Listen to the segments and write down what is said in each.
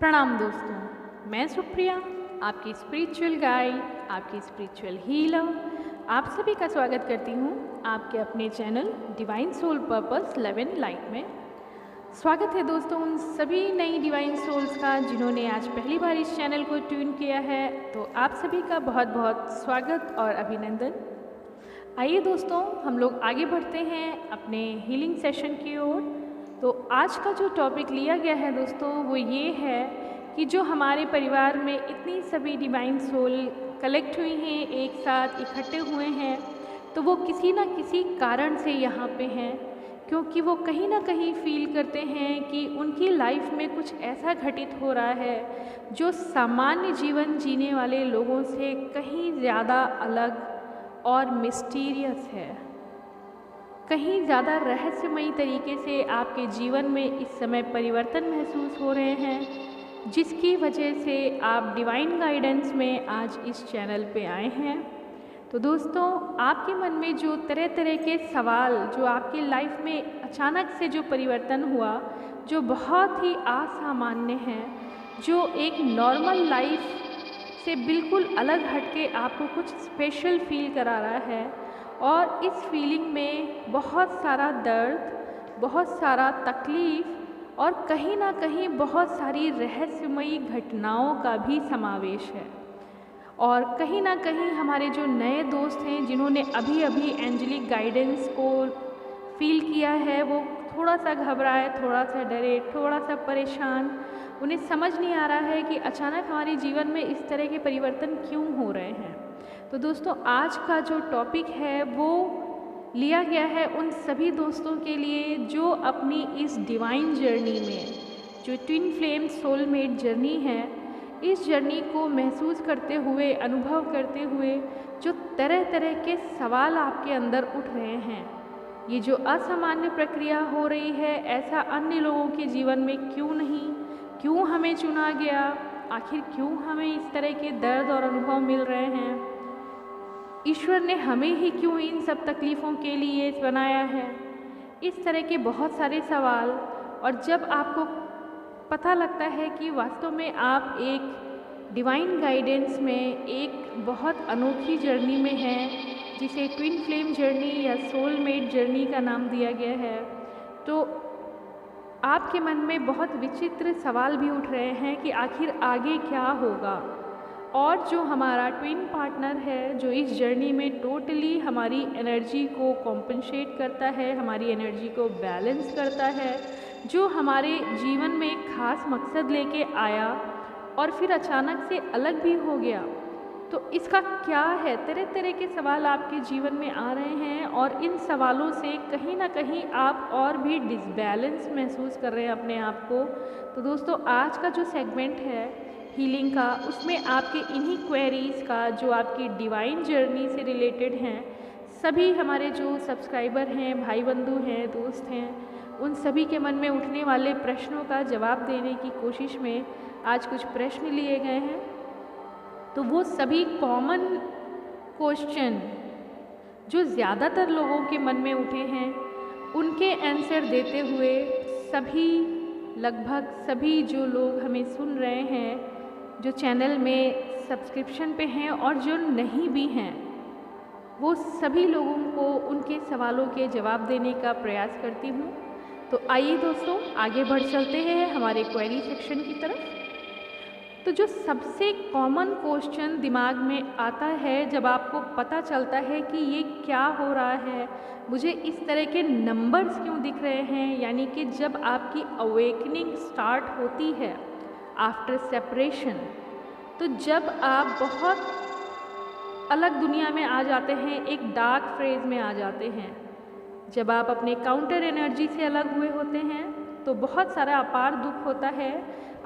प्रणाम दोस्तों, मैं सुप्रिया, आपकी स्पिरिचुअल गाइड, आपकी स्पिरिचुअल हीलर। आप सभी का स्वागत करती हूँ आपके अपने channel divine soul purpose love and light में। स्वागत है दोस्तों उन सभी नई डिवाइन सोल्स का जिन्होंने आज पहली बार इस चैनल को ट्यून किया है। तो आप सभी का बहुत बहुत स्वागत और अभिनंदन। आइए दोस्तों, हम लोग आगे बढ़ते हैं अपने हीलिंग सेशन की ओर। तो आज का जो टॉपिक लिया गया है दोस्तों, वो ये है कि जो हमारे परिवार में इतनी सभी डिवाइन सोल कलेक्ट हुई हैं, एक साथ इकट्ठे हुए हैं, तो वो किसी न किसी कारण से यहाँ पे हैं, क्योंकि वो कहीं ना कहीं फील करते हैं कि उनकी लाइफ में कुछ ऐसा घटित हो रहा है जो सामान्य जीवन जीने वाले लोगों से कहीं ज़्यादा अलग और मिस्टीरियस है। कहीं ज़्यादा रहस्यमयी तरीके से आपके जीवन में इस समय परिवर्तन महसूस हो रहे हैं, जिसकी वजह से आप डिवाइन गाइडेंस में आज इस चैनल पे आए हैं। तो दोस्तों, आपके मन में जो तरह तरह के सवाल, जो आपकी लाइफ में अचानक से जो परिवर्तन हुआ, जो बहुत ही असामान्य है, जो एक नॉर्मल लाइफ से बिल्कुल अलग हटके आपको कुछ स्पेशल फील करा रहा है, और इस फीलिंग में बहुत सारा दर्द, बहुत सारा तकलीफ़ और कहीं ना कहीं बहुत सारी रहस्यमयी घटनाओं का भी समावेश है। और कहीं ना कहीं हमारे जो नए दोस्त हैं जिन्होंने अभी अभी एंजेलिक गाइडेंस को फील किया है, वो थोड़ा सा घबराए, थोड़ा सा डरे, थोड़ा सा परेशान। उन्हें समझ नहीं आ रहा है कि अचानक हमारे जीवन में इस तरह के परिवर्तन क्यों हो रहे हैं। तो दोस्तों, आज का जो टॉपिक है वो लिया गया है उन सभी दोस्तों के लिए जो अपनी इस डिवाइन जर्नी में, जो ट्विन फ्लेम सोलमेट जर्नी है, इस जर्नी को महसूस करते हुए, अनुभव करते हुए जो तरह तरह के सवाल आपके अंदर उठ रहे हैं। ये जो असामान्य प्रक्रिया हो रही है, ऐसा अन्य लोगों के जीवन में क्यों नहीं, क्यों हमें चुना गया, आखिर क्यों हमें इस तरह के दर्द और अनुभव मिल रहे हैं, ईश्वर ने हमें ही क्यों इन सब तकलीफ़ों के लिए बनाया है, इस तरह के बहुत सारे सवाल। और जब आपको पता लगता है कि वास्तव में आप एक डिवाइन गाइडेंस में एक बहुत अनोखी जर्नी में हैं, जिसे ट्विन फ्लेम जर्नी या सोलमेट जर्नी का नाम दिया गया है, तो आपके मन में बहुत विचित्र सवाल भी उठ रहे हैं कि आखिर आगे क्या होगा। और जो हमारा ट्विन पार्टनर है, जो इस जर्नी में टोटली हमारी एनर्जी को कॉम्पनसेट करता है, हमारी एनर्जी को बैलेंस करता है, जो हमारे जीवन में एक ख़ास मकसद लेके आया और फिर अचानक से अलग भी हो गया, तो इसका क्या है। तरह तरह के सवाल आपके जीवन में आ रहे हैं और इन सवालों से कहीं ना कहीं आप और भी डिसबैलेंस महसूस कर रहे हैं अपने आप को। तो दोस्तों, आज का जो सेगमेंट है हीलिंग का, उसमें आपके इन्हीं क्वेरीज़ का, जो आपकी डिवाइन जर्नी से रिलेटेड हैं, सभी हमारे जो सब्सक्राइबर हैं, भाई बंधु हैं, दोस्त हैं, उन सभी के मन में उठने वाले प्रश्नों का जवाब देने की कोशिश में आज कुछ प्रश्न लिए गए हैं। तो वो सभी कॉमन क्वेश्चन जो ज़्यादातर लोगों के मन में उठे हैं, उनके आंसर देते हुए सभी, लगभग सभी जो लोग हमें सुन रहे हैं, जो चैनल में सब्सक्रिप्शन पे हैं और जो नहीं भी हैं, वो सभी लोगों को उनके सवालों के जवाब देने का प्रयास करती हूँ। तो आइए दोस्तों, आगे बढ़ चलते हैं हमारे क्वेरी सेक्शन की तरफ। तो जो सबसे कॉमन क्वेश्चन दिमाग में आता है जब आपको पता चलता है कि ये क्या हो रहा है, मुझे इस तरह के नंबर्स क्यों दिख रहे हैं, यानी कि जब आपकी अवेकनिंग स्टार्ट होती है आफ्टर सेपरेशन, तो जब आप बहुत अलग दुनिया में आ जाते हैं, एक डार्क फेज में आ जाते हैं, जब आप अपने काउंटर एनर्जी से अलग हुए होते हैं, तो बहुत सारा अपार दुख होता है,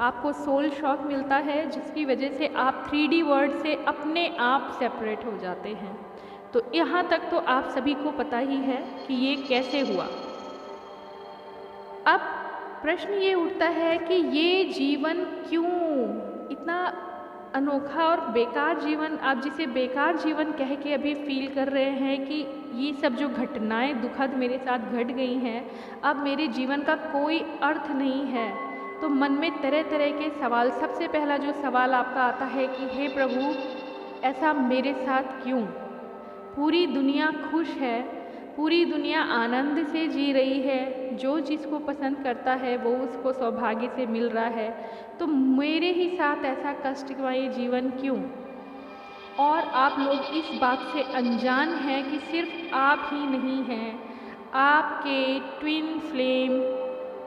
आपको सोल शॉक मिलता है, जिसकी वजह से आप 3D वर्ल्ड से अपने आप सेपरेट हो जाते हैं। तो यहाँ तक तो आप सभी को पता ही है कि ये कैसे हुआ। अब प्रश्न ये उठता है कि ये जीवन क्यों इतना अनोखा और बेकार जीवन, आप जिसे बेकार जीवन कह के अभी फील कर रहे हैं कि ये सब जो घटनाएं दुखद मेरे साथ घट गई हैं, अब मेरे जीवन का कोई अर्थ नहीं है, तो मन में तरह तरह के सवाल, सबसे पहला जो सवाल आपका आता है कि हे प्रभु, ऐसा मेरे साथ क्यों? पूरी दुनिया खुश है, पूरी दुनिया आनंद से जी रही है, जो जिसको पसंद करता है वो उसको सौभाग्य से मिल रहा है, तो मेरे ही साथ ऐसा कष्टमय जीवन क्यों? और आप लोग इस बात से अनजान हैं कि सिर्फ आप ही नहीं हैं, आपके ट्विन फ्लेम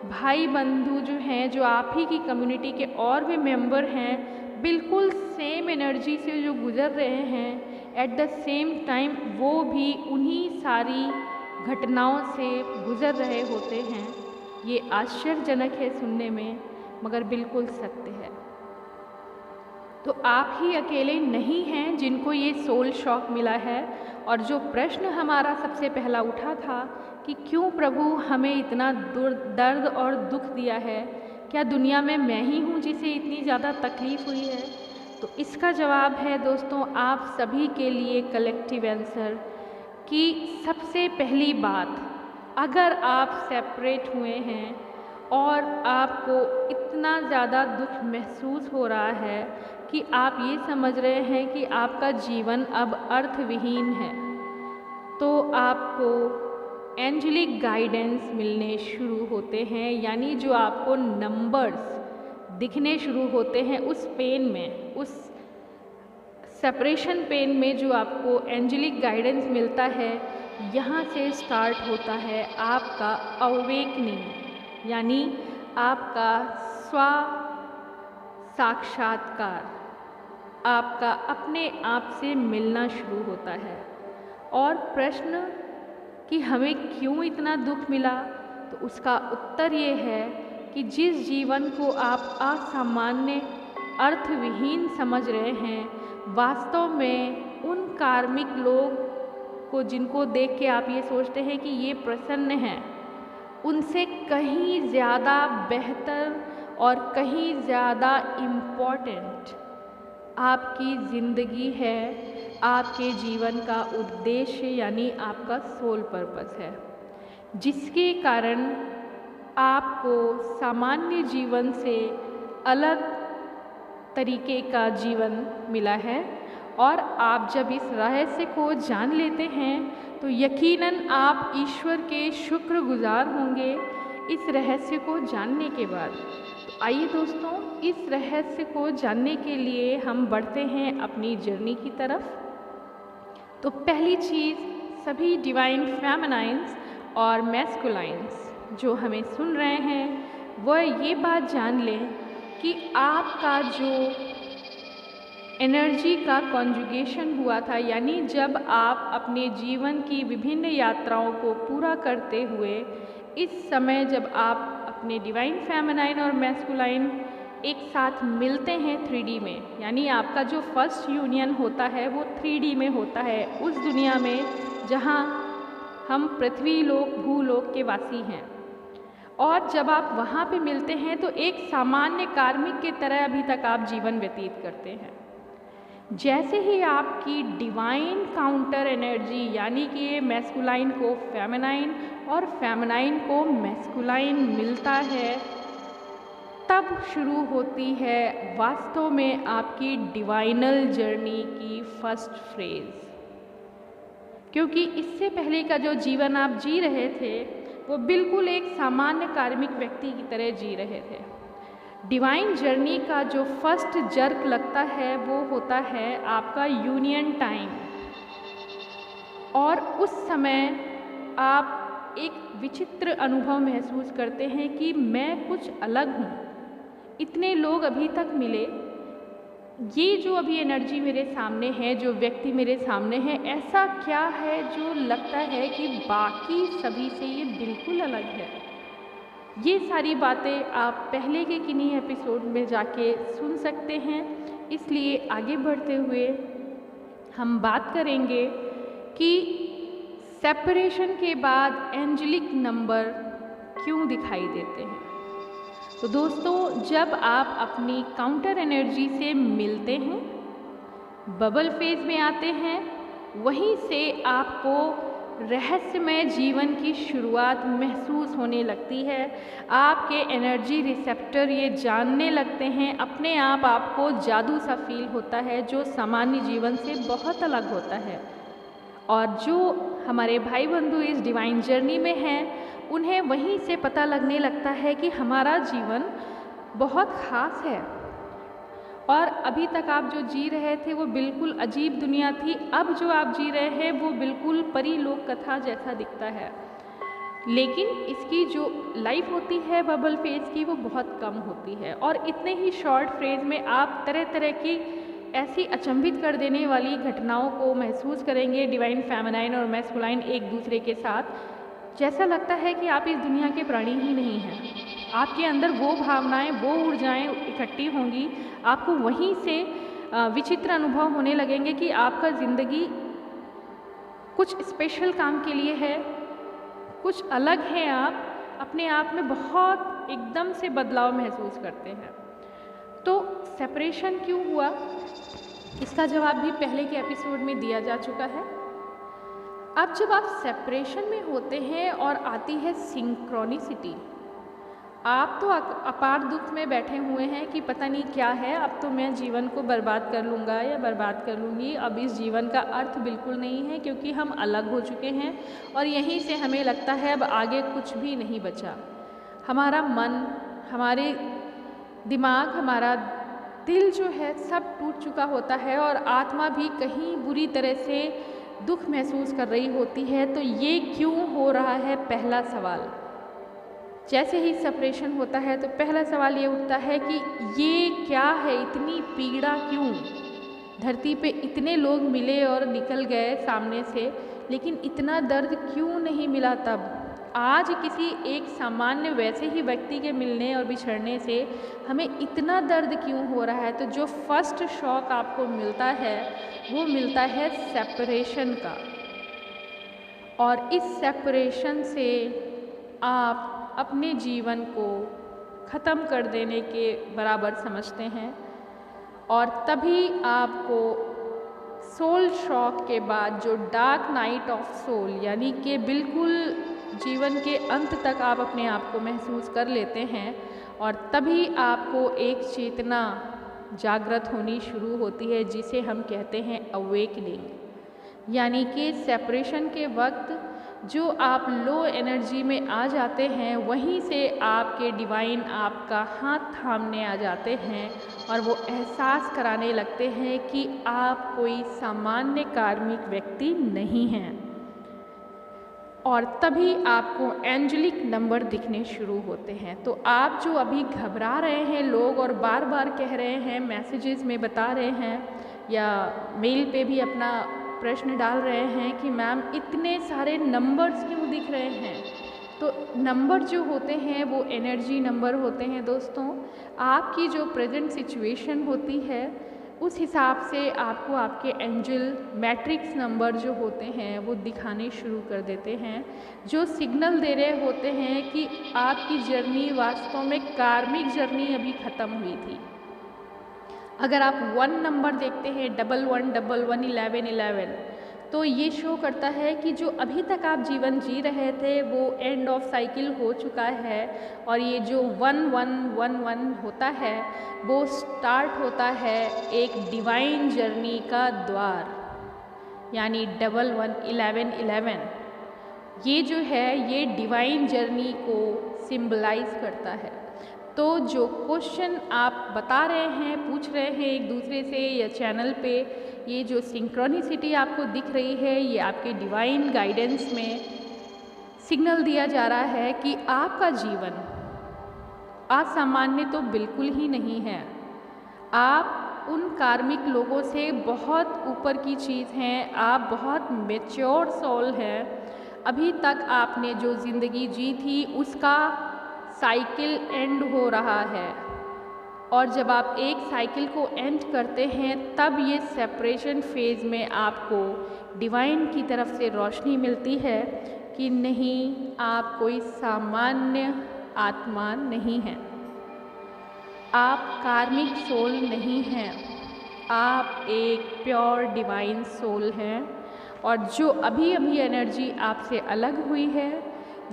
भाई बंधु जो हैं, जो आप ही की कम्युनिटी के और भी मेंबर हैं, बिल्कुल सेम एनर्जी से जो गुजर रहे हैं, एट द सेम टाइम वो भी उन्हीं सारी घटनाओं से गुजर रहे होते हैं। ये आश्चर्यजनक है सुनने में, मगर बिल्कुल सत्य है। तो आप ही अकेले नहीं हैं जिनको ये सोल शॉक मिला है। और जो प्रश्न हमारा सबसे पहला उठा था कि क्यों प्रभु हमें इतना दर्द और दुख दिया है, क्या दुनिया में मैं ही हूँ जिसे इतनी ज़्यादा तकलीफ़ हुई है? तो इसका जवाब है दोस्तों आप सभी के लिए कलेक्टिव आंसर कि सबसे पहली बात, अगर आप सेपरेट हुए हैं और आपको इतना ज़्यादा दुख महसूस हो रहा है कि आप ये समझ रहे हैं कि आपका जीवन अब अर्थविहीन है, तो आपको एंजेलिक गाइडेंस मिलने शुरू होते हैं, यानी जो आपको नंबर्स दिखने शुरू होते हैं उस पेन में, उस सेपरेशन पेन में जो आपको एंजेलिक गाइडेंस मिलता है, यहाँ से स्टार्ट होता है आपका अवेकनिंग, यानी आपका स्व साक्षात्कार, आपका अपने आप से मिलना शुरू होता है। और प्रश्न कि हमें क्यों इतना दुख मिला, तो उसका उत्तर ये है कि जिस जीवन को आप असामान्य अर्थविहीन समझ रहे हैं, वास्तव में उन कार्मिक लोग को जिनको देख के आप ये सोचते हैं कि ये प्रसन्न हैं, उनसे कहीं ज़्यादा बेहतर और कहीं ज़्यादा इम्पॉर्टेंट आपकी ज़िंदगी है, आपके जीवन का उद्देश्य यानी आपका सोल पर्पस है, जिसके कारण आपको सामान्य जीवन से अलग तरीके का जीवन मिला है। और आप जब इस रहस्य को जान लेते हैं तो यकीनन आप ईश्वर के शुक्रगुजार होंगे इस रहस्य को जानने के बाद। तो आइए दोस्तों, इस रहस्य को जानने के लिए हम बढ़ते हैं अपनी जर्नी की तरफ। तो पहली चीज़, सभी डिवाइन फेमिनाइंस और मैस्कुलाइंस जो हमें सुन रहे हैं वह ये बात जान लें कि आपका जो एनर्जी का कॉन्जुगेशन हुआ था, यानी जब आप अपने जीवन की विभिन्न यात्राओं को पूरा करते हुए इस समय जब आप अपने डिवाइन फेमिनाइन और मैस्कुलाइन एक साथ मिलते हैं 3D में, यानी आपका जो फर्स्ट यूनियन होता है वो 3D में होता है, उस दुनिया में जहाँ हम पृथ्वी लोक भूलोक के वासी हैं। और जब आप वहाँ पे मिलते हैं तो एक सामान्य कार्मिक की तरह अभी तक आप जीवन व्यतीत करते हैं। जैसे ही आपकी डिवाइन काउंटर एनर्जी यानी कि ये मैस्कुलाइन को फेमिनाइन और फेमिनाइन को मैस्कुलाइन मिलता है, तब शुरू होती है वास्तव में आपकी डिवाइनल जर्नी की फर्स्ट फ्रेज। क्योंकि इससे पहले का जो जीवन आप जी रहे थे वो बिल्कुल एक सामान्य कार्मिक व्यक्ति की तरह जी रहे थे। डिवाइन जर्नी का जो फर्स्ट जर्क लगता है वो होता है आपका यूनियन टाइम, और उस समय आप एक विचित्र अनुभव महसूस करते हैं कि मैं कुछ अलग हूँ, इतने लोग अभी तक मिले, ये जो अभी एनर्जी मेरे सामने है, जो व्यक्ति मेरे सामने है, ऐसा क्या है जो लगता है कि बाकी सभी से ये बिल्कुल अलग है। ये सारी बातें आप पहले के किन्हीं एपिसोड में जाके सुन सकते हैं। इसलिए आगे बढ़ते हुए हम बात करेंगे कि सेपरेशन के बाद एंजेलिक नंबर क्यों दिखाई देते हैं। तो दोस्तों, जब आप अपनी काउंटर एनर्जी से मिलते हैं, बबल फेज में आते हैं, वहीं से आपको रहस्यमय जीवन की शुरुआत महसूस होने लगती है। आपके एनर्जी रिसेप्टर ये जानने लगते हैं, अपने आप आपको जादू सा फील होता है जो सामान्य जीवन से बहुत अलग होता है। और जो हमारे भाई बंधु इस डिवाइन जर्नी में हैं, उन्हें वहीं से पता लगने लगता है कि हमारा जीवन बहुत ख़ास है और अभी तक आप जो जी रहे थे वो बिल्कुल अजीब दुनिया थी, अब जो आप जी रहे हैं वो बिल्कुल परी लोक कथा जैसा दिखता है। लेकिन इसकी जो लाइफ होती है बबल फेज की, वो बहुत कम होती है और इतने ही शॉर्ट फ्रेज में आप तरह तरह की ऐसी अचंभित कर देने वाली घटनाओं को महसूस करेंगे, डिवाइन फेमिनाइन और मैस्कुलाइन एक दूसरे के साथ। जैसा लगता है कि आप इस दुनिया के प्राणी ही नहीं हैं। आपके अंदर वो भावनाएं, वो ऊर्जाएं इकट्ठी होंगी, आपको वहीं से विचित्र अनुभव होने लगेंगे कि आपका ज़िंदगी कुछ स्पेशल काम के लिए है, कुछ अलग है। आप अपने आप में बहुत एकदम से बदलाव महसूस करते हैं। तो सेपरेशन क्यों हुआ, इसका जवाब भी पहले के एपिसोड में दिया जा चुका है। अब जब आप सेपरेशन में होते हैं और आती है सिंक्रोनिसिटी, आप तो अपार दुख में बैठे हुए हैं कि पता नहीं क्या है, अब तो मैं जीवन को बर्बाद कर लूँगा या बर्बाद कर लूँगी, अब इस जीवन का अर्थ बिल्कुल नहीं है क्योंकि हम अलग हो चुके हैं और यहीं से हमें लगता है अब आगे कुछ भी नहीं बचा। हमारा मन, हमारे दिमाग, हमारा दिल जो है सब टूट चुका होता है और आत्मा भी कहीं बुरी तरह से दुख महसूस कर रही होती है। तो ये क्यों हो रहा है, पहला सवाल। जैसे ही सेपरेशन होता है तो पहला सवाल ये उठता है कि ये क्या है, इतनी पीड़ा क्यों। धरती पे इतने लोग मिले और निकल गए सामने से, लेकिन इतना दर्द क्यों नहीं मिला तब। आज किसी एक सामान्य वैसे ही व्यक्ति के मिलने और बिछड़ने से हमें इतना दर्द क्यों हो रहा है। तो जो फर्स्ट शॉक आपको मिलता है वो मिलता है सेपरेशन का, और इस सेपरेशन से आप अपने जीवन को ख़त्म कर देने के बराबर समझते हैं और तभी आपको सोल शॉक के बाद जो डार्क नाइट ऑफ सोल, यानी कि बिल्कुल जीवन के अंत तक आप अपने आप को महसूस कर लेते हैं और तभी आपको एक चेतना जागृत होनी शुरू होती है जिसे हम कहते हैं अवेकनिंग। यानी कि सेपरेशन के वक्त जो आप लो एनर्जी में आ जाते हैं, वहीं से आपके डिवाइन आपका हाथ थामने आ जाते हैं और वो एहसास कराने लगते हैं कि आप कोई सामान्य कार्मिक व्यक्ति नहीं हैं। और तभी आपको एंजेलिक नंबर दिखने शुरू होते हैं। तो आप जो अभी घबरा रहे हैं लोग और बार बार कह रहे हैं, मैसेजेस में बता रहे हैं या मेल पे भी अपना प्रश्न डाल रहे हैं कि मैम इतने सारे नंबर्स क्यों दिख रहे हैं। तो नंबर जो होते हैं वो एनर्जी नंबर होते हैं दोस्तों। आपकी जो प्रेजेंट सिचुएशन होती है उस हिसाब से आपको आपके एंजल मैट्रिक्स नंबर जो होते हैं वो दिखाने शुरू कर देते हैं, जो सिग्नल दे रहे होते हैं कि आपकी जर्नी वास्तव में कार्मिक जर्नी अभी ख़त्म हुई थी। अगर आप 1 नंबर देखते हैं, 11 11 11 11, तो ये शो करता है कि जो अभी तक आप जीवन जी रहे थे वो एंड ऑफ साइकिल हो चुका है और ये जो 1111 होता है वो स्टार्ट होता है एक डिवाइन जर्नी का द्वार, यानी 11 11 11। ये जो है ये डिवाइन जर्नी को सिंबलाइज करता है। तो जो क्वेश्चन आप बता रहे हैं, पूछ रहे हैं एक दूसरे से या चैनल पे, ये जो सिंक्रोनिसिटी आपको दिख रही है, ये आपके डिवाइन गाइडेंस में सिग्नल दिया जा रहा है कि आपका जीवन असामान्य तो बिल्कुल ही नहीं है। आप उन कार्मिक लोगों से बहुत ऊपर की चीज़ हैं, आप बहुत मैच्योर सोल हैं। अभी तक आपने जो ज़िंदगी जी थी उसका साइकिल एंड हो रहा है और जब आप एक साइकिल को एंड करते हैं तब ये सेपरेशन फेज़ में आपको डिवाइन की तरफ से रोशनी मिलती है कि नहीं, आप कोई सामान्य आत्मा नहीं हैं, आप कार्मिक सोल नहीं हैं, आप एक प्योर डिवाइन सोल हैं और जो अभी अभी एनर्जी आपसे अलग हुई है,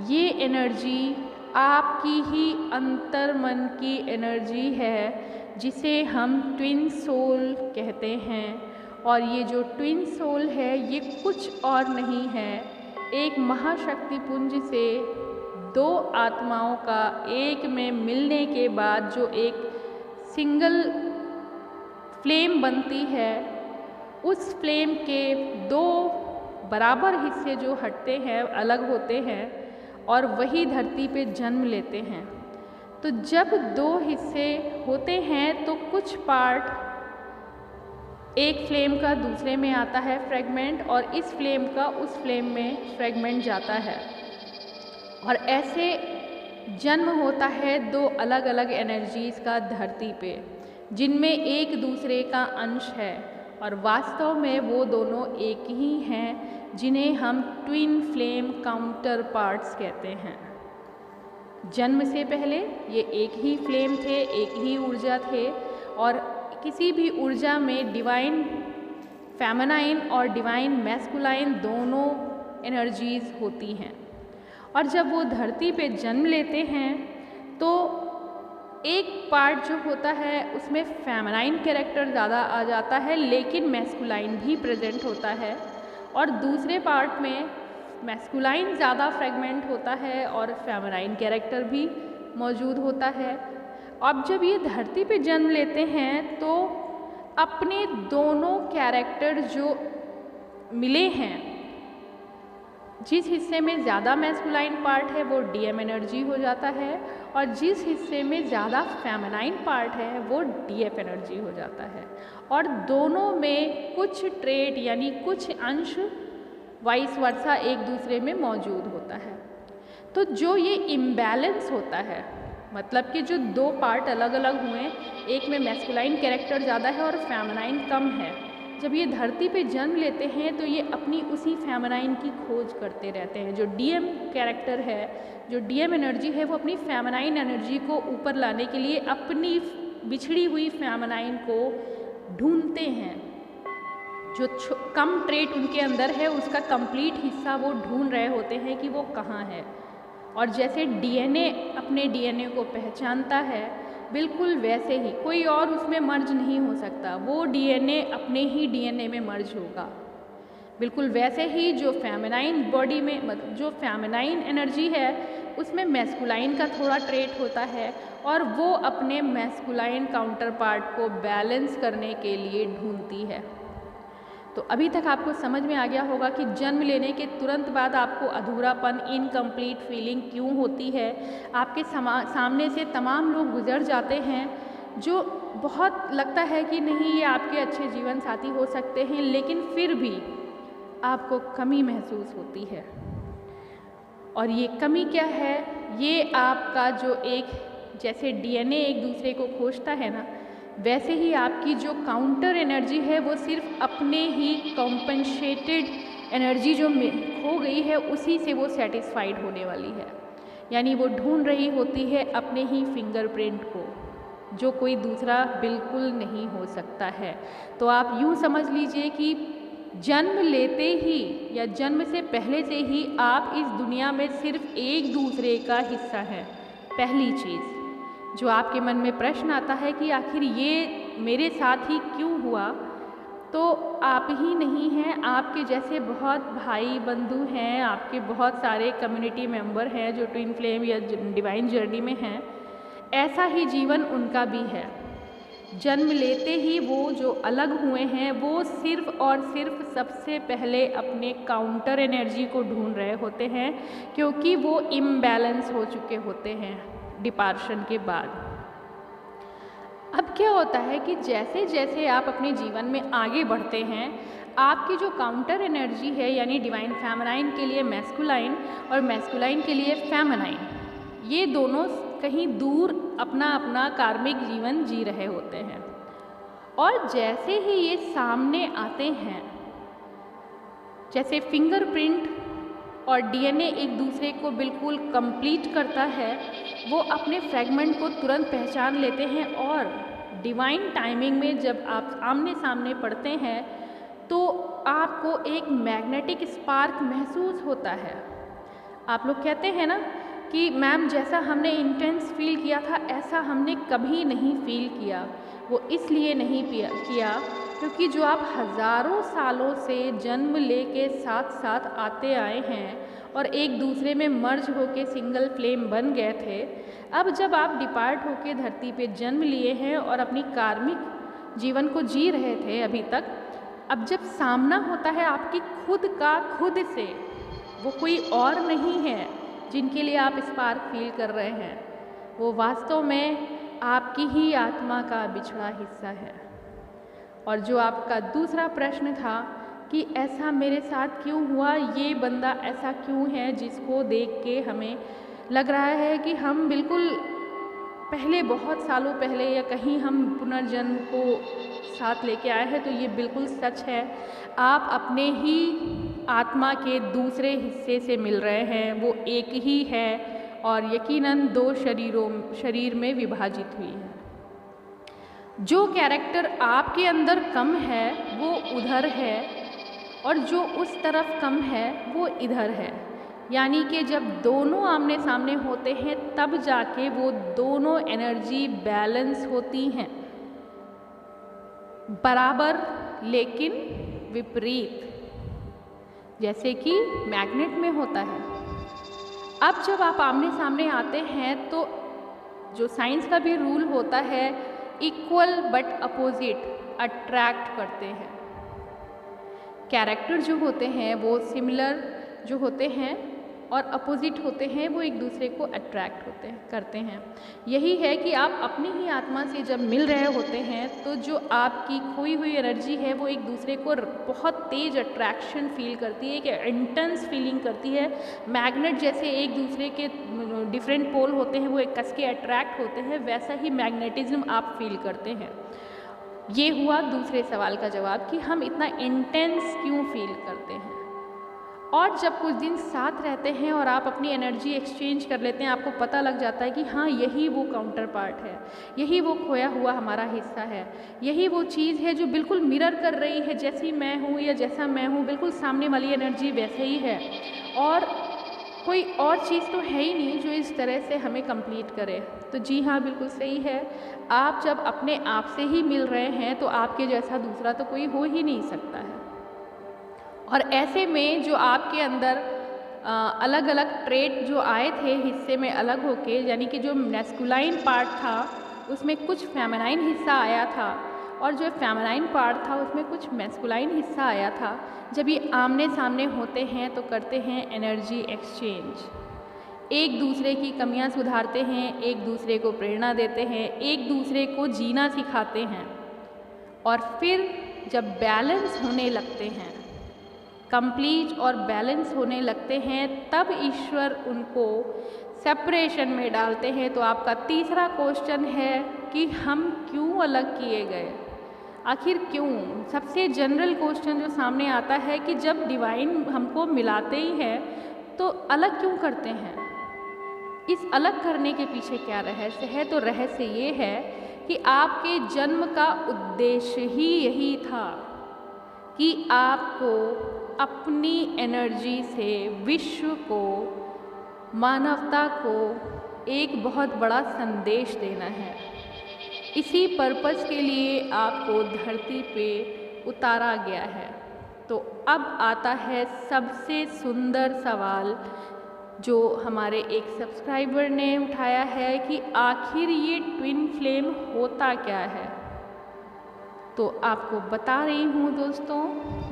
ये एनर्जी आपकी ही अंतर्मन की एनर्जी है, जिसे हम ट्विन सोल कहते हैं। और ये जो ट्विन सोल है ये कुछ और नहीं है, एक महाशक्ति पुंज से दो आत्माओं का एक में मिलने के बाद जो एक सिंगल फ्लेम बनती है, उस फ्लेम के दो बराबर हिस्से जो हटते हैं, अलग होते हैं और वही धरती पे जन्म लेते हैं। तो जब दो हिस्से होते हैं तो कुछ पार्ट एक फ्लेम का दूसरे में आता है फ्रेगमेंट, और इस फ्लेम का उस फ्लेम में फ्रेगमेंट जाता है, और ऐसे जन्म होता है दो अलग अलग एनर्जीज़ का धरती पे, जिनमें एक दूसरे का अंश है और वास्तव में वो दोनों एक ही हैं, जिन्हें हम ट्विन फ्लेम काउंटर पार्ट्स कहते हैं। जन्म से पहले ये एक ही फ्लेम थे, एक ही ऊर्जा थे, और किसी भी ऊर्जा में डिवाइन फेमिनाइन और डिवाइन मैस्कुलाइन दोनों एनर्जीज़ होती हैं। और जब वो धरती पे जन्म लेते हैं तो एक पार्ट जो होता है उसमें फेमिनाइन कैरेक्टर ज़्यादा आ जाता है, लेकिन मैस्कुलाइन भी प्रेजेंट होता है, और दूसरे पार्ट में मैस्कुलाइन ज़्यादा फ्रेगमेंट होता है और फेमिनाइन कैरेक्टर भी मौजूद होता है। अब जब ये धरती पे जन्म लेते हैं तो अपने दोनों कैरेक्टर जो मिले हैं, जिस हिस्से में ज़्यादा मैस्कुलाइन पार्ट है वो डीएम एनर्जी हो जाता है, और जिस हिस्से में ज़्यादा फेमिनाइन पार्ट है वो डीएफ एनर्जी हो जाता है। और दोनों में कुछ ट्रेट यानी कुछ अंश वाइस वर्सा एक दूसरे में मौजूद होता है। तो जो ये इम्बैलेंस होता है, मतलब कि जो दो पार्ट अलग अलग हुए, एक में मैस्कुलाइन कैरेक्टर ज़्यादा है और फेमिनाइन कम है, जब ये धरती पे जन्म लेते हैं तो ये अपनी उसी फेमिनाइन की खोज करते रहते हैं। जो डीएम कैरेक्टर है, जो डीएम एनर्जी है, वो अपनी फेमिनाइन एनर्जी को ऊपर लाने के लिए अपनी बिछड़ी हुई फेमिनाइन को ढूंढते हैं। जो कम ट्रेट उनके अंदर है उसका कंप्लीट हिस्सा वो ढूंढ रहे होते हैं कि वो कहाँ है। और जैसे डीएनए अपने डीएनए को पहचानता है, बिल्कुल वैसे ही कोई और उसमें मर्ज नहीं हो सकता, वो डीएनए अपने ही डीएनए में मर्ज होगा। बिल्कुल वैसे ही जो फेमिनाइन बॉडी में, मतलब जो फेमिनाइन एनर्जी है उसमें मैस्कुलाइन का थोड़ा ट्रेट होता है, और वो अपने मैस्कुलाइन काउंटर पार्ट को बैलेंस करने के लिए ढूंढती है। तो अभी तक आपको समझ में आ गया होगा कि जन्म लेने के तुरंत बाद आपको अधूरापन, इनकम्प्लीट फीलिंग क्यों होती है। आपके सामने से तमाम लोग गुजर जाते हैं जो बहुत लगता है कि नहीं ये आपके अच्छे जीवन साथी हो सकते हैं, लेकिन फिर भी आपको कमी महसूस होती है। और ये कमी क्या है? ये आपका जो एक, जैसे डीएनए एक दूसरे को खोजता है ना, वैसे ही आपकी जो काउंटर एनर्जी है वो सिर्फ अपने ही कॉम्पनसेटेड एनर्जी जो खो गई है उसी से वो सेटिस्फाइड होने वाली है। यानी वो ढूंढ रही होती है अपने ही फिंगरप्रिंट को, जो कोई दूसरा बिल्कुल नहीं हो सकता है। तो आप यूँ समझ लीजिए कि जन्म लेते ही या जन्म से पहले से ही आप इस दुनिया में सिर्फ एक दूसरे का हिस्सा हैं। पहली चीज़ जो आपके मन में प्रश्न आता है कि आखिर ये मेरे साथ ही क्यों हुआ, तो आप ही नहीं हैं, आपके जैसे बहुत भाई बंधु हैं, आपके बहुत सारे कम्युनिटी मेंबर हैं जो ट्विन फ्लेम या डिवाइन जर्नी में हैं। ऐसा ही जीवन उनका भी है। जन्म लेते ही वो जो अलग हुए हैं वो सिर्फ और सिर्फ सबसे पहले अपने काउंटर एनर्जी को ढूंढ रहे होते हैं, क्योंकि वो इम्बैलेंस हो चुके होते हैं डिपार्शन के बाद। अब क्या होता है कि जैसे जैसे आप अपने जीवन में आगे बढ़ते हैं, आपकी जो काउंटर एनर्जी है यानी डिवाइन फेमिनाइन के लिए मैस्कुलाइन और मैस्कुलाइन के लिए फेमिनाइन, ये दोनों कहीं दूर अपना अपना कार्मिक जीवन जी रहे होते हैं। और जैसे ही ये सामने आते हैं, जैसे फिंगरप्रिंट और डीएनए एक दूसरे को बिल्कुल कंप्लीट करता है, वो अपने फ्रैगमेंट को तुरंत पहचान लेते हैं। और डिवाइन टाइमिंग में जब आप आमने सामने पड़ते हैं तो आपको एक मैग्नेटिक स्पार्क महसूस होता है। आप लोग कहते हैं ना कि मैम जैसा हमने इंटेंस फील किया था ऐसा हमने कभी नहीं फील किया। वो इसलिए नहीं किया क्योंकि जो आप हज़ारों सालों से जन्म लेके साथ साथ आते आए हैं और एक दूसरे में मर्ज होके सिंगल फ्लेम बन गए थे, अब जब आप डिपार्ट होके धरती पे जन्म लिए हैं और अपनी कार्मिक जीवन को जी रहे थे अभी तक, अब जब सामना होता है आपकी खुद का खुद से, वो कोई और नहीं है जिनके लिए आप स्पार्क फील कर रहे हैं, वो वास्तव में आपकी ही आत्मा का बिछड़ा हिस्सा है। और जो आपका दूसरा प्रश्न था कि ऐसा मेरे साथ क्यों हुआ, ये बंदा ऐसा क्यों है जिसको देख के हमें लग रहा है कि हम बिल्कुल पहले बहुत सालों पहले या कहीं हम पुनर्जन्म को साथ लेके आए हैं, तो ये बिल्कुल सच है। आप अपने ही आत्मा के दूसरे हिस्से से मिल रहे हैं, वो एक ही है और यकीनन 2 शरीर में विभाजित हुई है। जो कैरेक्टर आपके अंदर कम है वो उधर है और जो उस तरफ कम है वो इधर है। यानी कि जब दोनों आमने सामने होते हैं तब जाके वो दोनों एनर्जी बैलेंस होती हैं, बराबर लेकिन विपरीत, जैसे कि मैग्नेट में होता है। अब जब आप आमने सामने आते हैं तो जो साइंस का भी रूल होता है, इक्वल बट अपोजिट अट्रैक्ट करते हैं। कैरेक्टर जो होते हैं वो सिमिलर जो होते हैं और अपोजिट होते हैं, वो एक दूसरे को अट्रैक्ट करते हैं। यही है कि आप अपनी ही आत्मा से जब मिल रहे होते हैं तो जो आपकी खोई हुई एनर्जी है वो एक दूसरे को बहुत तेज अट्रैक्शन फील करती है, कि इंटेंस फीलिंग करती है। मैग्नेट जैसे एक दूसरे के डिफरेंट पोल होते हैं वो एक कस के अट्रैक्ट होते हैं, वैसा ही मैग्नेटिज्म आप फील करते हैं। ये हुआ दूसरे सवाल का जवाब कि हम इतना इंटेंस क्यों फील करते हैं। और जब कुछ दिन साथ रहते हैं और आप अपनी एनर्जी एक्सचेंज कर लेते हैं, आपको पता लग जाता है कि हाँ यही वो काउंटर पार्ट है, यही वो खोया हुआ हमारा हिस्सा है, यही वो चीज़ है जो बिल्कुल मिरर कर रही है, जैसी मैं हूँ या जैसा मैं हूँ बिल्कुल सामने वाली एनर्जी वैसे ही है और कोई और चीज़ तो है ही नहीं जो इस तरह से हमें कंप्लीट करे। तो जी हाँ, बिल्कुल सही है। आप जब अपने आप से ही मिल रहे हैं तो आपके जैसा दूसरा तो कोई हो ही नहीं सकता है। और ऐसे में जो आपके अंदर अलग अलग ट्रेट जो आए थे हिस्से में अलग होके, यानी कि जो मैस्कुलाइन पार्ट था उसमें कुछ फेमिनाइन हिस्सा आया था और जो फेमिनाइन पार्ट था उसमें कुछ मैस्कुलाइन हिस्सा आया था। जब ये आमने सामने होते हैं तो करते हैं एनर्जी एक्सचेंज, एक दूसरे की कमियां सुधारते हैं, एक दूसरे को प्रेरणा देते हैं, एक दूसरे को जीना सिखाते हैं। और फिर जब बैलेंस होने लगते हैं, कंप्लीट और बैलेंस होने लगते हैं, तब ईश्वर उनको सेपरेशन में डालते हैं। तो आपका तीसरा क्वेश्चन है कि हम क्यों अलग किए गए, आखिर क्यों? सबसे जनरल क्वेश्चन जो सामने आता है कि जब डिवाइन हमको मिलाते ही है तो अलग क्यों करते हैं? इस अलग करने के पीछे क्या रहस्य है? तो रहस्य ये है कि आपके जन्म का उद्देश्य ही यही था कि आपको अपनी एनर्जी से विश्व को, मानवता को एक बहुत बड़ा संदेश देना है। इसी पर्पस के लिए आपको धरती पे उतारा गया है। तो अब आता है सबसे सुंदर सवाल जो हमारे एक सब्सक्राइबर ने उठाया है कि आखिर ये ट्विन फ्लेम होता क्या है। तो आपको बता रही हूँ दोस्तों,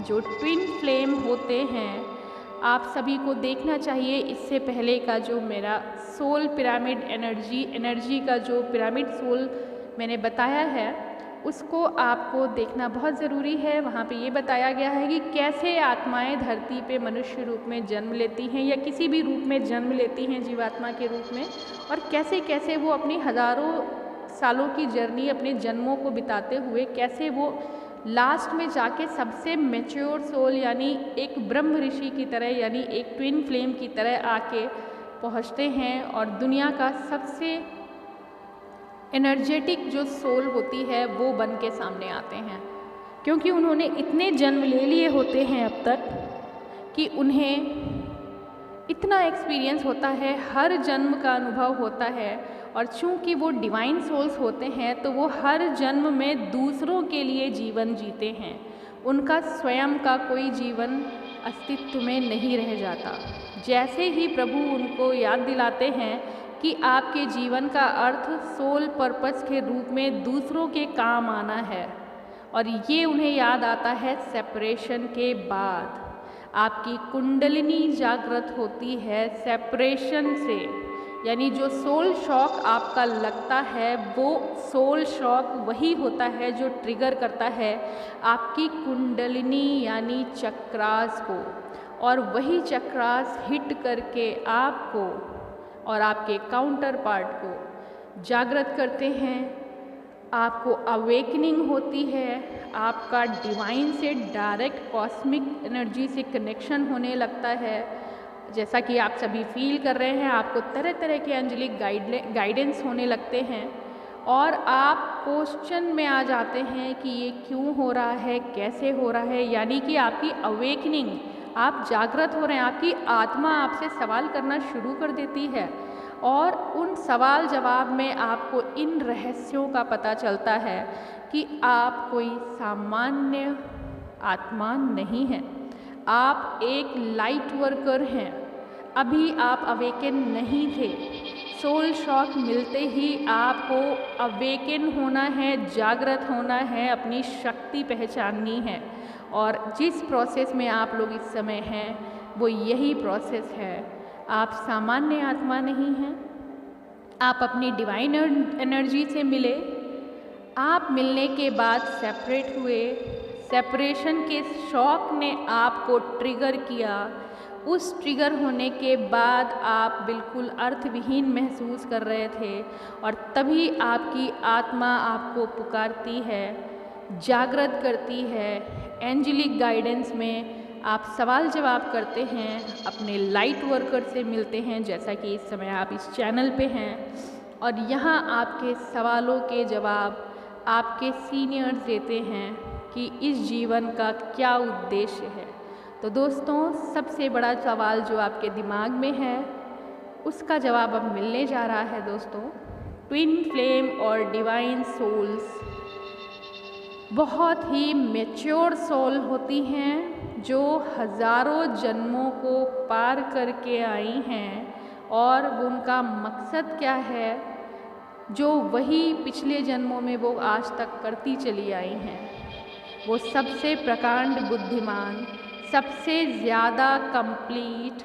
जो ट्विन फ्लेम होते हैं आप सभी को देखना चाहिए। इससे पहले का जो मेरा सोल पिरामिड एनर्जी का जो पिरामिड सोल मैंने बताया है उसको आपको देखना बहुत ज़रूरी है। वहाँ पे ये बताया गया है कि कैसे आत्माएं धरती पे मनुष्य रूप में जन्म लेती हैं या किसी भी रूप में जन्म लेती हैं जीवात्मा के रूप में, और कैसे कैसे वो अपनी हज़ारों सालों की जर्नी अपने जन्मों को बिताते हुए कैसे वो लास्ट में जाके सबसे मैच्योर सोल यानी एक ब्रह्म ऋषि की तरह यानी एक ट्विन फ्लेम की तरह आके पहुँचते हैं और दुनिया का सबसे एनर्जेटिक जो सोल होती है वो बन के सामने आते हैं। क्योंकि उन्होंने इतने जन्म ले लिए होते हैं अब तक कि उन्हें इतना एक्सपीरियंस होता है, हर जन्म का अनुभव होता है। और चूँकि वो डिवाइन सोल्स होते हैं तो वो हर जन्म में दूसरों के लिए जीवन जीते हैं। उनका स्वयं का कोई जीवन अस्तित्व में नहीं रह जाता। जैसे ही प्रभु उनको याद दिलाते हैं कि आपके जीवन का अर्थ सोल पर्पस के रूप में दूसरों के काम आना है, और ये उन्हें याद आता है सेपरेशन के बाद। आपकी कुंडलिनी जागृत होती है सेपरेशन से, यानी जो सोल शॉक आपका लगता है वो सोल शॉक वही होता है जो ट्रिगर करता है आपकी कुंडलिनी यानी चक्रास को, और वही चक्रास हिट करके आपको और आपके काउंटर पार्ट को जागृत करते हैं। आपको अवेकनिंग होती है, आपका डिवाइन से डायरेक्ट कॉस्मिक एनर्जी से कनेक्शन होने लगता है। जैसा कि आप सभी फील कर रहे हैं, आपको तरह तरह के एंजेलिक गाइडेंस होने लगते हैं और आप क्वेश्चन में आ जाते हैं कि ये क्यों हो रहा है, कैसे हो रहा है। यानी कि आपकी अवेकनिंग, आप जागृत हो रहे हैं, आपकी आत्मा आपसे सवाल करना शुरू कर देती है और उन सवाल जवाब में आपको इन रहस्यों का पता चलता है कि आप कोई सामान्य आत्मा नहीं हैं, आप एक लाइट वर्कर हैं। अभी आप अवेकन नहीं थे। सोल शॉक मिलते ही आपको अवेकन होना है, जागृत होना है, अपनी शक्ति पहचाननी है। और जिस प्रोसेस में आप लोग इस समय हैं वो यही प्रोसेस है। आप सामान्य आत्मा नहीं हैं, आप अपनी डिवाइन एनर्जी से मिले। आप मिलने के बाद सेपरेट हुए, सेपरेशन के शॉक ने आपको ट्रिगर किया। उस ट्रिगर होने के बाद आप बिल्कुल अर्थविहीन महसूस कर रहे थे और तभी आपकी आत्मा आपको पुकारती है, जागृत करती है। एंजेलिक गाइडेंस में आप सवाल जवाब करते हैं, अपने लाइट वर्कर से मिलते हैं, जैसा कि इस समय आप इस चैनल पे हैं, और यहाँ आपके सवालों के जवाब आपके सीनियर्स देते हैं कि इस जीवन का क्या उद्देश्य है। तो दोस्तों, सबसे बड़ा सवाल जो आपके दिमाग में है उसका जवाब अब मिलने जा रहा है। दोस्तों, ट्विन फ्लेम और डिवाइन सोल्स बहुत ही मैच्योर सोल होती हैं जो हज़ारों जन्मों को पार करके आई हैं, और उनका मकसद क्या है जो वही पिछले जन्मों में वो आज तक करती चली आई हैं। वो सबसे प्रकांड बुद्धिमान, सबसे ज़्यादा कंप्लीट,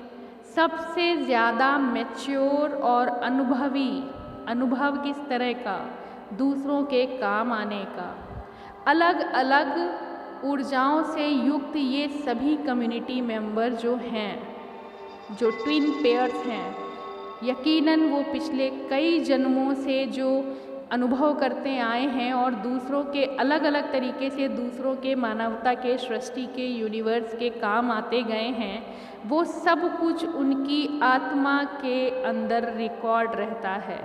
सबसे ज़्यादा मैच्योर और अनुभव किस तरह का, दूसरों के काम आने का, अलग अलग ऊर्जाओं से युक्त ये सभी कम्युनिटी मेंबर जो हैं, जो ट्विन पेयर्स हैं, यकीनन वो पिछले कई जन्मों से जो अनुभव करते आए हैं और दूसरों के अलग अलग तरीके से, दूसरों के मानवता के, सृष्टि के, यूनिवर्स के काम आते गए हैं। वो सब कुछ उनकी आत्मा के अंदर रिकॉर्ड रहता है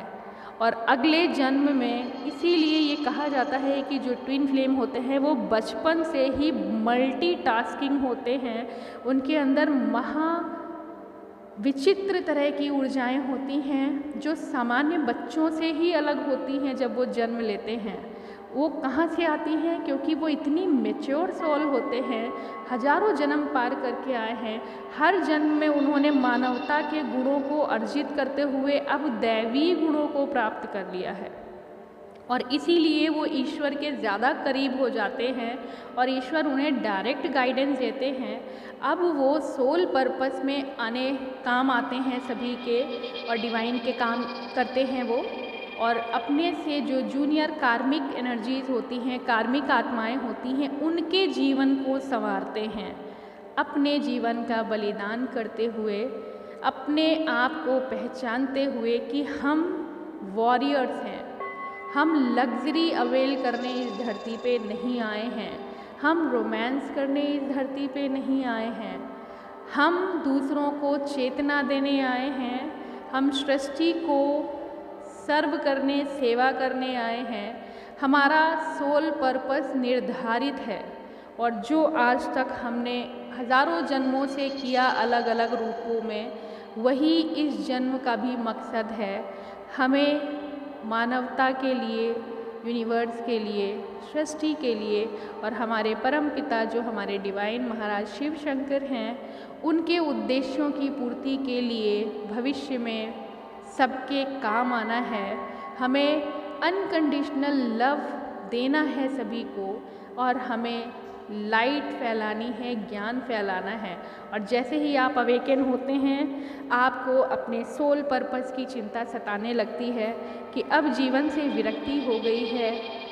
और अगले जन्म में, इसीलिए ये कहा जाता है कि जो ट्विन फ्लेम होते हैं वो बचपन से ही मल्टीटास्किंग होते हैं। उनके अंदर विचित्र तरह की ऊर्जाएं होती हैं जो सामान्य बच्चों से ही अलग होती हैं। जब वो जन्म लेते हैं, वो कहाँ से आती हैं? क्योंकि वो इतनी मैच्योर सोल होते हैं, हजारों जन्म पार करके आए हैं। हर जन्म में उन्होंने मानवता के गुणों को अर्जित करते हुए अब दैवी गुणों को प्राप्त कर लिया है, और इसीलिए वो ईश्वर के ज़्यादा करीब हो जाते हैं और ईश्वर उन्हें डायरेक्ट गाइडेंस देते हैं। अब वो सोल पर्पस में काम आते हैं सभी के, और डिवाइन के काम करते हैं वो, और अपने से जो जूनियर कार्मिक एनर्जीज होती हैं, कार्मिक आत्माएं होती हैं, उनके जीवन को संवारते हैं, अपने जीवन का बलिदान करते हुए, अपने आप को पहचानते हुए कि हम वॉरियर्स हैं। हम लग्जरी अवेल करने इस धरती पे नहीं आए हैं, हम रोमांस करने इस धरती पे नहीं आए हैं, हम दूसरों को चेतना देने आए हैं, हम सृष्टि को सर्व करने, सेवा करने आए हैं। हमारा सोल पर्पस निर्धारित है, और जो आज तक हमने हज़ारों जन्मों से किया अलग अलग रूपों में, वही इस जन्म का भी मकसद है। हमें मानवता के लिए, यूनिवर्स के लिए, सृष्टि के लिए और हमारे परम पिता जो हमारे डिवाइन महाराज शिव शंकर हैं, उनके उद्देश्यों की पूर्ति के लिए भविष्य में सबके काम आना है। हमें अनकंडीशनल लव देना है सभी को, और हमें लाइट फैलानी है, ज्ञान फैलाना है। और जैसे ही आप अवेकन होते हैं, आपको अपने सोल पर्पस की चिंता सताने लगती है कि अब जीवन से विरक्ति हो गई है,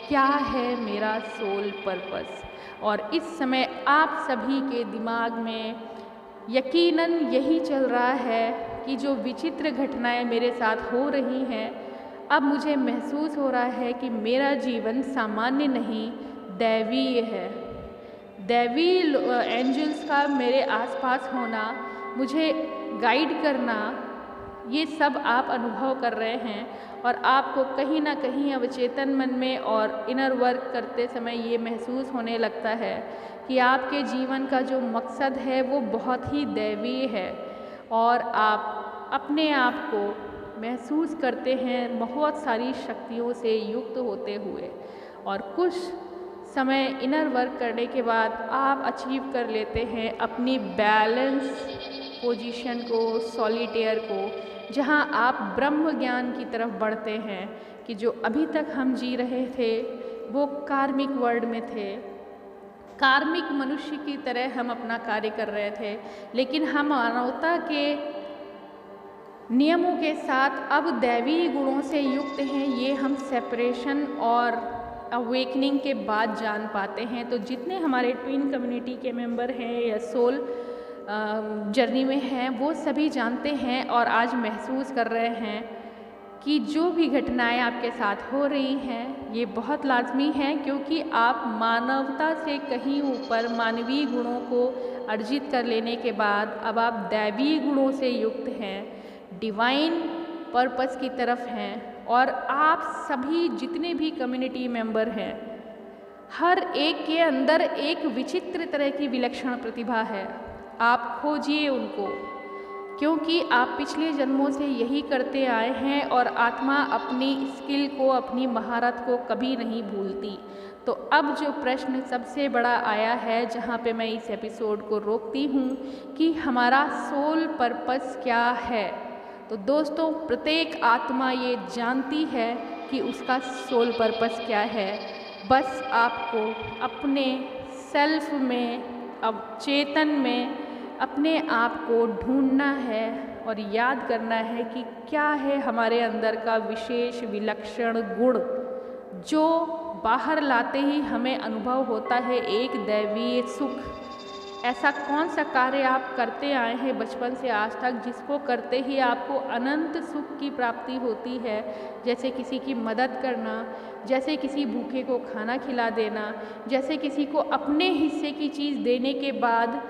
क्या है मेरा सोल पर्पस। और इस समय आप सभी के दिमाग में यकीनन यही चल रहा है कि जो विचित्र घटनाएं मेरे साथ हो रही हैं, अब मुझे महसूस हो रहा है कि मेरा जीवन सामान्य नहीं, दैवीय है। दैवी एंजल्स का मेरे आसपास होना, मुझे गाइड करना, ये सब आप अनुभव कर रहे हैं। और आपको कहीं ना कहीं अवचेतन मन में और इनर वर्क करते समय ये महसूस होने लगता है कि आपके जीवन का जो मकसद है वो बहुत ही दैवीय है। और आप अपने आप को महसूस करते हैं बहुत सारी शक्तियों से युक्त होते हुए। और कुछ समय इनर वर्क करने के बाद आप अचीव कर लेते हैं अपनी बैलेंस पोजीशन को, सॉलिटेयर को, जहां आप ब्रह्म ज्ञान की तरफ बढ़ते हैं कि जो अभी तक हम जी रहे थे वो कार्मिक वर्ल्ड में थे। कार्मिक मनुष्य की तरह हम अपना कार्य कर रहे थे, लेकिन हम मानवता के नियमों के साथ अब दैवी गुणों से युक्त हैं। ये हम सेपरेशन और अवेकनिंग के बाद जान पाते हैं। तो जितने हमारे ट्विन कम्युनिटी के मेंबर हैं या सोल जर्नी में हैं, वो सभी जानते हैं और आज महसूस कर रहे हैं कि जो भी घटनाएं आपके साथ हो रही हैं ये बहुत लाजमी हैं, क्योंकि आप मानवता से कहीं ऊपर मानवीय गुणों को अर्जित कर लेने के बाद अब आप दैवीय गुणों से युक्त हैं, डिवाइन पर्पस की तरफ हैं। और आप सभी जितने भी कम्युनिटी मेंबर हैं, हर एक के अंदर एक विचित्र तरह की विलक्षण प्रतिभा है। आप खोजिए उनको, क्योंकि आप पिछले जन्मों से यही करते आए हैं और आत्मा अपनी स्किल को, अपनी महारत को कभी नहीं भूलती। तो अब जो प्रश्न सबसे बड़ा आया है, जहाँ पे मैं इस एपिसोड को रोकती हूँ कि हमारा सोल पर्पस क्या है। तो दोस्तों, प्रत्येक आत्मा ये जानती है कि उसका सोल पर्पस क्या है। बस आपको अपने सेल्फ में, अब चेतन में अपने आप को ढूंढना है और याद करना है कि क्या है हमारे अंदर का विशेष विलक्षण गुण, जो बाहर लाते ही हमें अनुभव होता है एक दैवीय सुख। ऐसा कौन सा कार्य आप करते आए हैं बचपन से आज तक, जिसको करते ही आपको अनंत सुख की प्राप्ति होती है। जैसे किसी की मदद करना, जैसे किसी भूखे को खाना खिला देना, जैसे किसी को अपने हिस्से की चीज़ देने के बाद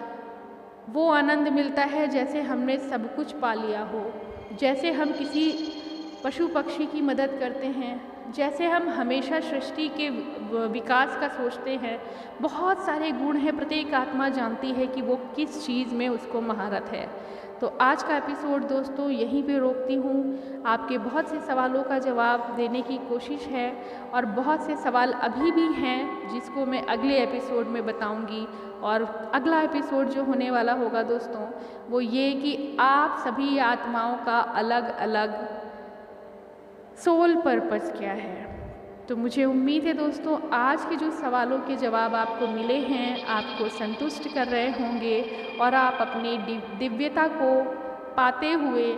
वो आनंद मिलता है जैसे हमने सब कुछ पा लिया हो, जैसे हम किसी पशु पक्षी की मदद करते हैं, जैसे हम हमेशा सृष्टि के विकास का सोचते हैं। बहुत सारे गुण हैं, प्रत्येक आत्मा जानती है कि वो किस चीज़ में उसको महारत है। तो आज का एपिसोड दोस्तों यहीं पे रोकती हूँ। आपके बहुत से सवालों का जवाब देने की कोशिश है और बहुत से सवाल अभी भी हैं जिसको मैं अगले एपिसोड में बताऊँगी। और अगला एपिसोड जो होने वाला होगा दोस्तों, वो ये कि आप सभी आत्माओं का अलग अलग सोल पर्पस क्या है। तो मुझे उम्मीद है दोस्तों, आज के जो सवालों के जवाब आपको मिले हैं आपको संतुष्ट कर रहे होंगे और आप अपनी दिव्यता को पाते हुए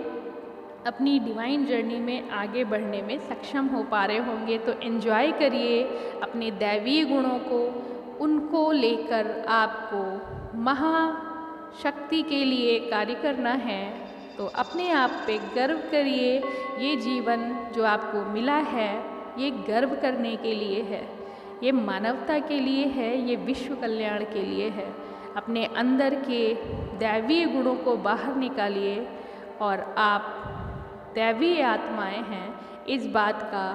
अपनी डिवाइन जर्नी में आगे बढ़ने में सक्षम हो पा रहे होंगे। तो एंजॉय करिए अपने दैवीय गुणों को, उनको लेकर आपको महाशक्ति के लिए कार्य करना है। तो अपने आप पे गर्व करिए। ये जीवन जो आपको मिला है ये गर्व करने के लिए है, ये मानवता के लिए है, ये विश्व कल्याण के लिए है। अपने अंदर के दैवीय गुणों को बाहर निकालिए और आप दैवीय आत्माएं हैं, इस बात का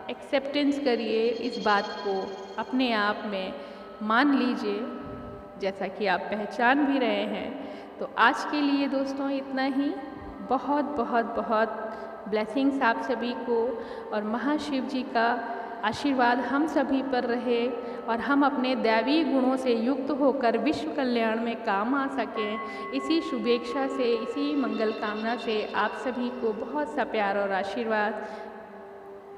एक्सेप्टेंस करिए, इस बात को अपने आप में मान लीजिए जैसा कि आप पहचान भी रहे हैं। तो आज के लिए दोस्तों इतना ही। बहुत बहुत बहुत ब्लेसिंग्स आप सभी को, और महाशिव जी का आशीर्वाद हम सभी पर रहे और हम अपने दैवीय गुणों से युक्त होकर विश्व कल्याण में काम आ सकें। इसी शुभेच्छा से, इसी मंगल कामना से आप सभी को बहुत सा प्यार और आशीर्वाद।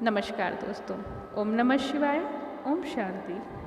नमस्कार दोस्तों। ओम नमः शिवाय। ओम शांति।